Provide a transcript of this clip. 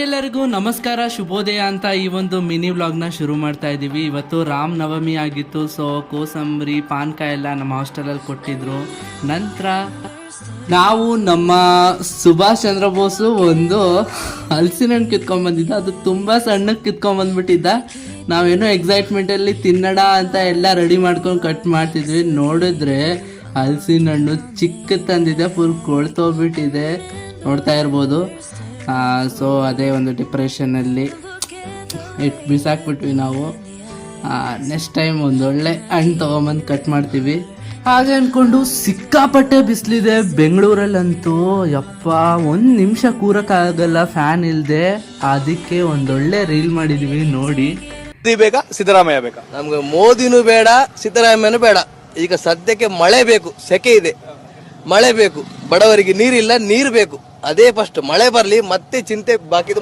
ಎಲ್ಲರಿಗೂ ನಮಸ್ಕಾರ, ಶುಭೋದಯ ಅಂತ ಈ ಒಂದು ಮಿನಿ ವ್ಲಾಗ್ನ ಶುರು ಮಾಡ್ತಾ ಇದ್ದೀವಿ. ಇವತ್ತು ರಾಮ್ ನವಮಿ ಆಗಿತ್ತು. ಸೊ ಕೋಸಂಬರಿ ಪಾನಕ ಎಲ್ಲ ನಮ್ಮ ಹಾಸ್ಟೆಲಲ್ಲಿ ಕೊಟ್ಟಿದ್ರು. ನಂತರ ನಾವು ನಮ್ಮ ಸುಭಾಷ್ ಚಂದ್ರ ಬೋಸು ಒಂದು ಹಲಸಿನ ಹಣ್ಣು ಕಿತ್ಕೊಂಡ್ಬಂದಿದ್ದ. ಅದು ತುಂಬ ಸಣ್ಣಕ್ಕೆ ಕಿತ್ಕೊಂಡ್ಬಂದ್ಬಿಟ್ಟಿದ್ದ. ನಾವೇನೋ ಎಕ್ಸೈಟ್ಮೆಂಟಲ್ಲಿ ತಿನ್ನಡ ಅಂತ ಎಲ್ಲ ರೆಡಿ ಮಾಡ್ಕೊಂಡು ಕಟ್ ಮಾಡ್ತಿದ್ವಿ. ನೋಡಿದ್ರೆ ಹಲಸಿನ ಹಣ್ಣು ಚಿಕ್ಕ ತಂದಿದೆ, ಫುಲ್ ಕೊಳ್ತೋಗ್ಬಿಟ್ಟಿದೆ, ನೋಡ್ತಾ ಇರ್ಬೋದು. ಸೊ ಅದೇ ಒಂದು ಡಿಪ್ರೆಷನಲ್ಲಿ ಬಿಸಾಕ್ಬಿಟ್ವಿ ನಾವು. ನೆಕ್ಸ್ಟ್ ಟೈಮ್ ಒಂದೊಳ್ಳೆ ಹಣ್ಣು ತೊಗೊಂಬಂದು ಕಟ್ ಮಾಡ್ತೀವಿ. ಹಾಗೆ ಅಂದ್ಕೊಂಡು ಸಿಕ್ಕಾಪಟ್ಟೆ ಬಿಸಿಲಿದೆ ಬೆಂಗಳೂರಲ್ಲಂತೂ. ಯಪ್ಪ, ಒಂದು ನಿಮಿಷ ಕೂರಕ್ಕಾಗಲ್ಲ ಫ್ಯಾನ್ ಇಲ್ಲದೆ. ಅದಕ್ಕೆ ಒಂದೊಳ್ಳೆ ರೀಲ್ ಮಾಡಿದ್ವಿ ನೋಡಿ. ಮೋದಿ ಬೇಕಾ ಸಿದ್ದರಾಮಯ್ಯ ಬೇಕಾ? ನಮ್ಗೆ ಮೋದಿನೂ ಬೇಡ, ಸಿದ್ದರಾಮಯ್ಯನೂ ಬೇಡ. ಈಗ ಸದ್ಯಕ್ಕೆ ಮಳೆ ಬೇಕು, ಸೆಕೆ ಇದೆ, ಮಳೆ ಬೇಕು. ಬಡವರಿಗೆ ನೀರಿಲ್ಲ, ನೀರು ಬೇಕು. ಅದೇ ಫಸ್ಟ್ ಮಳೆ ಬರಲಿ, ಮತ್ತೆ ಚಿಂತೆ ಬಾಕಿ.